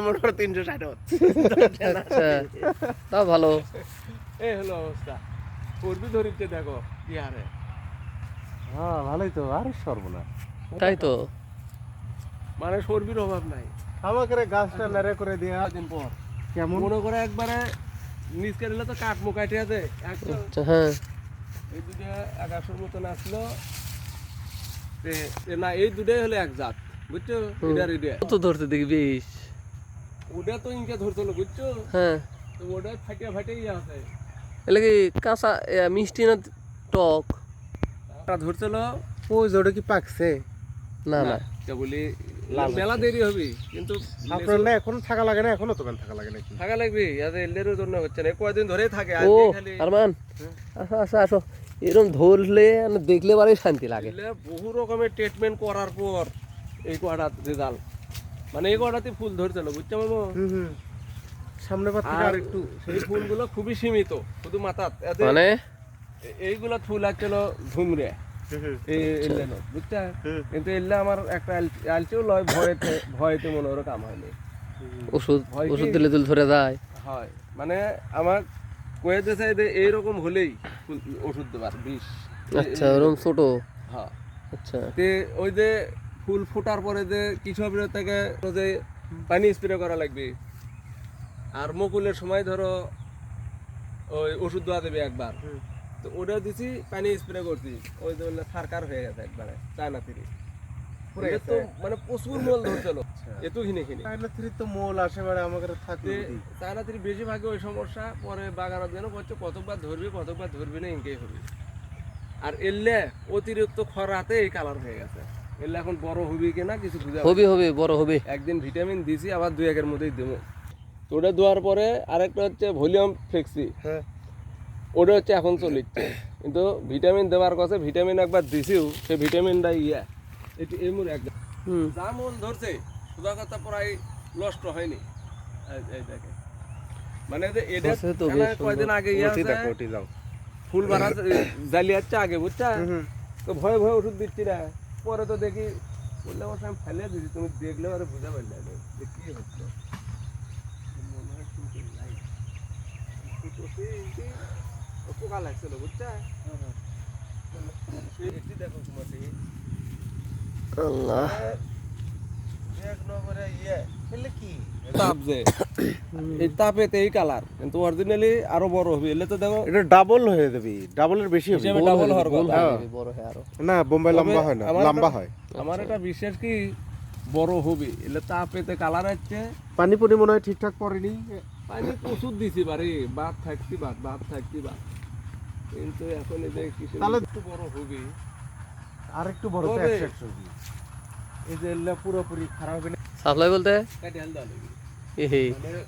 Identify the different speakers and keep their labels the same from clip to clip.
Speaker 1: মনে করো 360 হচ্ছে।
Speaker 2: আচ্ছা তাও ভালো।
Speaker 1: এই হলো অবস্থা। পূর্বী ধরিতে দেখো কি হারে।
Speaker 3: হ্যাঁ ভালোই তো, আর সর্বনাশ।
Speaker 2: তাই তো।
Speaker 1: মানে সর্বির অভাব নাই।
Speaker 3: আমাকে গাছটা নেড়ে করে দেয়া
Speaker 1: দিন পর
Speaker 3: কেমন?
Speaker 1: মনে করে একবারে নিচ কেটে তো কাঠ মুকাইতে আছে
Speaker 2: আচ্ছা হ্যাঁ।
Speaker 1: এই দুটো 1100 মতন আসলো। না এই দুটাই হলো এক জাত, বুঝছো? এটা
Speaker 2: কত ধরতে দেখি বেশ।
Speaker 1: ওটা তো ইনকে ধরছিল, বুঝছো?
Speaker 2: হ্যাঁ
Speaker 1: তো ওটা ফাটিয়া ফাটিয়া ইয়ে আছে।
Speaker 2: এলে কি কাঁচা মিষ্টি না টক?
Speaker 1: ওটা ধরছিল
Speaker 3: ওই জোড়ে কি পাকছে?
Speaker 2: না না
Speaker 1: বলি
Speaker 3: লাল
Speaker 1: মেলা দেরি হবে, কিন্তু
Speaker 3: আপনার না এখন থাকা লাগে না, এখনো দোকান থাকা লাগে নাকি?
Speaker 1: থাকা লাগবে। এলের জন্য হচ্ছে না, কয়দিন ধরেই থাকে।
Speaker 2: ও
Speaker 1: আজকে খালি
Speaker 2: আরমান আসো আসো আসো, এরকম ধরলে মানে দেখলে বারেই শান্তি লাগে।
Speaker 1: এলে বহু রকমের ট্রিটমেন্ট করার পর এই কয়টা রেজাল্ট, মানে এই কয়টাতে ফুল ধরছিল, বুঝছো মামু?
Speaker 3: সামনে বার থেকে
Speaker 1: আর
Speaker 3: আর একটু
Speaker 1: সেই ফুলগুলো খুবই সীমিত, শুধু মাথাত।
Speaker 2: মানে
Speaker 1: এইগুলা ফুল আসছিল ঝুমরে বুঝছা? কিন্তু এলে আমার একটা আলচিও লয়, ভয়েতে মনে ওর কাম হয়নি।
Speaker 2: ওষুধ
Speaker 1: ভয় কি?
Speaker 2: ওষুধ দিলে তুল ধরে যায়।
Speaker 1: হয় মানে আমার কয়ে দিয়েছে যে এইরকম হলেই ওষুধ দেবার বিষ।
Speaker 2: আচ্ছা ওরকম ছোট।
Speaker 1: হ্যাঁ,
Speaker 2: আচ্ছা
Speaker 1: তে ওই যে ফুল ফোটার পরে যে কৃষক থেকে যে পানি স্প্রে করা লাগবে, আর মুকুলের সময় ধরো ওই ওষুধ দেওয়া দেবে একবার। তো ওটা দিছি, পানি স্প্রে করছি, ওই যে সারকার হয়ে গেছে একবারে চায়না থেকে। তো মানে প্রচুর মল ধরছিল এত ঘিনে ঘিনে।
Speaker 3: চায়না থ্রি তো মোল আসে বারে আমাদের থাকবে।
Speaker 1: চায়না থেকে বেশিরভাগে ওই সমস্যা। পরে বাগানত যেন করছে কতবার ধরবি না ইনকেই হবে। আর এলে অতিরিক্ত খরাতে এই কালার হয়ে গেছে। এলে এখন বড় হবি কিনা কিছু বুঝা
Speaker 2: হবে হবে বড় হবে।
Speaker 1: একদিন ভিটামিন দিছি, আবার 2-1 মধ্যেই দেবো। তো ওটা দেওয়ার পরে আরেকটা হচ্ছে ভলিউম ফ্লেক্সি,
Speaker 3: হ্যাঁ
Speaker 1: ওটা হচ্ছে এখন চলিচ্ছে। কিন্তু ভিটামিন দেওয়ার কথা, ভিটামিন একবার দিছিও, সেই ভিটামিনটা এটি এই মূল একদম যা মূল ধরছে সুদা কথা প্রায় নষ্ট হয়নি। এই দেখে মানে যে এটা কয়দিন আগে
Speaker 3: দেখো ওটি যাও।
Speaker 1: ফুল বাড়া জ্বালিয়াচ্ছে আগে, বুঝছা? তো ভয়ে ভয়ে ওষুধ দিচ্ছি না। পরে তো দেখি বললে আমার আমি ফেলে দিচ্ছি, তুমি দেখলে আরে বুঝা পারলে যে কি হচ্ছে। মনে হয় শুনতে নাই। পোকা লাগছিল, বুঝছা? এটি দেখো তোমার
Speaker 2: আল্লাহ
Speaker 3: এক নম্বরে ইয়ে ফেলে কি
Speaker 1: তাপ যে এই তাপেতে এই কালার, কিন্তু অরিজিনালি আরো বড় হবে। এলে তো দেখো
Speaker 3: এটা ডাবল হয়ে যাবে, ডাবলের বেশি হবে।
Speaker 1: হিসেবে ডাবল হওয়ার কথা।
Speaker 2: বড় হয় আরো।
Speaker 3: না বোম্বাই
Speaker 1: তবে
Speaker 3: লম্বা হয় না,
Speaker 1: আমার
Speaker 3: লম্বা
Speaker 1: এটা-
Speaker 3: হয়।
Speaker 1: আমার এটা বিশেষ কি বড় হবে। এলে তাপেতে কালার আসছে।
Speaker 3: পানি পনি মনে হয় ঠিকঠাক পড়েনি।
Speaker 1: পানি প্রচুর দিছি বাড়ি, বাদ থাকছি বাদ, কিন্তু এখন এই যে কিছু
Speaker 3: তাহলে-
Speaker 1: একটু বড় হবে।
Speaker 3: আর একটু বড় তো
Speaker 1: হবে।
Speaker 3: 100 এই যে এলে পুরোপুরি খারাপ হবে না।
Speaker 2: সাপ্লাই বলতে
Speaker 1: কাটি হাল দেওয়া লাগবে।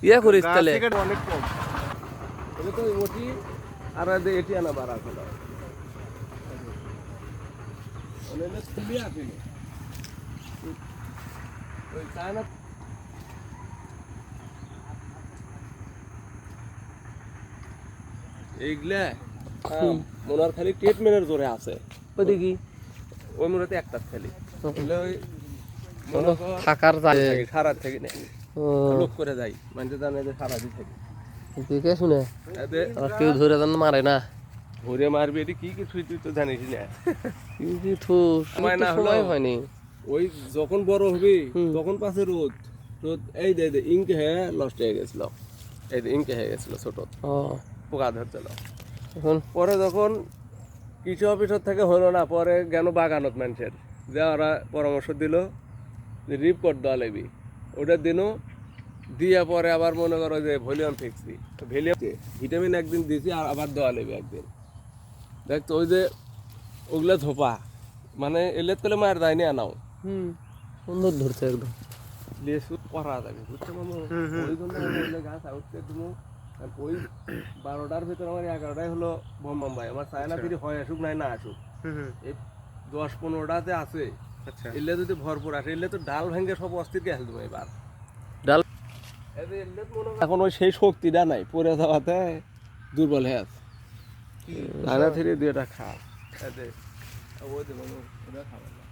Speaker 2: ইয়া করিস
Speaker 3: গাছ
Speaker 2: তাহলে।
Speaker 3: থেকে অনেক কম।
Speaker 1: এটা তো ওটি আর এই যে এটি আনা বাড়া খোলা মানে খুবই আসেনি ওই চায়না। এইগুলা মনার খালি ট্রিটমেন্টের জোরে আছে।
Speaker 2: ওই দেখি
Speaker 1: ওই মনে একটা খালি ওই মনে কর
Speaker 2: থাকার যায়।
Speaker 1: সারা থেকে নেই
Speaker 2: ও
Speaker 1: লোক করে যাই, মানে জানে যে সারা দিয়ে থাকে।
Speaker 2: দেখে শুনে
Speaker 1: এতে
Speaker 2: আর কেউ ধরে দেন মারে না।
Speaker 1: ঘুরে মারবি, এটি কি কিছু তুই তো জানিস না।
Speaker 2: কিন্তু
Speaker 1: সময় না হলো।
Speaker 2: সময় হয়নি।
Speaker 1: ওই যখন বড় হবি
Speaker 2: হুম।
Speaker 1: তখন পাশে রোদ এই দে ইঙ্কে হয়ে নষ্ট হয়ে গেছিল। এই যে ইঙ্কে হয়ে গেছিল ছোট,
Speaker 2: ও
Speaker 1: পোকা ধরছিল।
Speaker 2: এখন
Speaker 1: পরে যখন কৃষি অফিসের থেকে হলো না, পরে গেল বাগানত মানুষের, যে ওরা পরামর্শ দিল যে রিপোর্ট দেওয়া লাগবি। ওটা দিনও দিয়ে পরে আবার মনে করো যে ভলিউম ফিক্সি, ভলিউম ভিটামিন একদিন দিয়েছি, আর আবার দেওয়া লাগবে একদিন। দেখতো ওই যে ওগুলা ধোপা, মানে এলে তেলে মায়ের যায়নি আনাও
Speaker 2: সুন্দর ধরছে একদম।
Speaker 1: লেসু করা যাবে, বুঝতে পারবো? ওই জন্য আমি ওই গাছ আউটতে দেবো। আর ওই 12টার ভিতরে আমার 11টাই হলো বোম্বাই। আমার চায়না ফিরি হয় আসুক নাই না আসুক, এই 10-15টাতে আছে।
Speaker 3: আচ্ছা
Speaker 1: এলে যদি ভরপুর আসে, এলে তো ডাল ভেঙে সব অস্থিরকে হেল দেবো এবার।
Speaker 2: ডাল
Speaker 1: এখন ওই সেই শক্তিটা নাই, পরে যাওয়াতে দুর্বল হয়ে আছে। চায়না থেকে 2টা খা, এতে ওই দেবো ওটা খাবার না।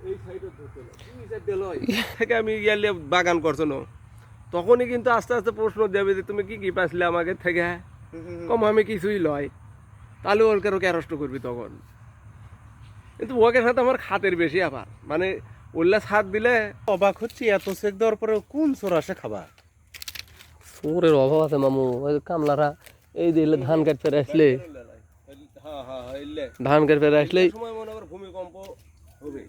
Speaker 1: এই সাইডে ধরতে না দুই সাইড দিল থেকে আমি ইয়ালে বাগান করছো না তখনই কিন্তু আস্তে আস্তে প্রশ্ন দেবে যে তুমি কি কি পাইছিলে আমাকে থেকে কম আমি কিছুই লয় তাহলে ওর কেন ক্যারস্ট করবি তখন কিন্তু ওকে সাথে আমার খাতের বেশি আবার মানে উল্লাস হাত দিলে
Speaker 3: অবাক হচ্ছি এত চেক দেওয়ার পরে কোন চোর আসে খাবার
Speaker 2: চোরের অভাব আছে মামু ওই যে কামলারা এই দিলে ধান কাট ফেরে আসলে
Speaker 1: হ্যাঁ হ্যাঁ হ্যাঁ
Speaker 2: ধান কাট ফেরে আসলে
Speaker 1: সময় মনে আবার ভূমিকম্প হবে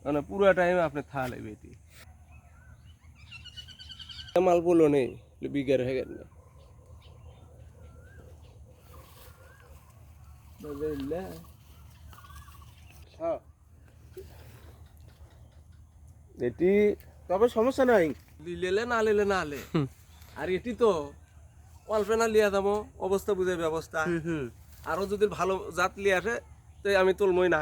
Speaker 1: মানে পুরো টাইমে আপনি থালে বেটি মাল বলো নেই বিঘের হয়ে গেল
Speaker 3: হ্যাঁ
Speaker 1: এটি
Speaker 3: তবে সমস্যা নাই
Speaker 1: লিলে না লিলে না আলে আর এটি তো অল্পে না লিয়া যাবো অবস্থা বুঝে ব্যবস্থা আরো যদি ভালো জাত লিয়ে আসে তো আমি তুলমই না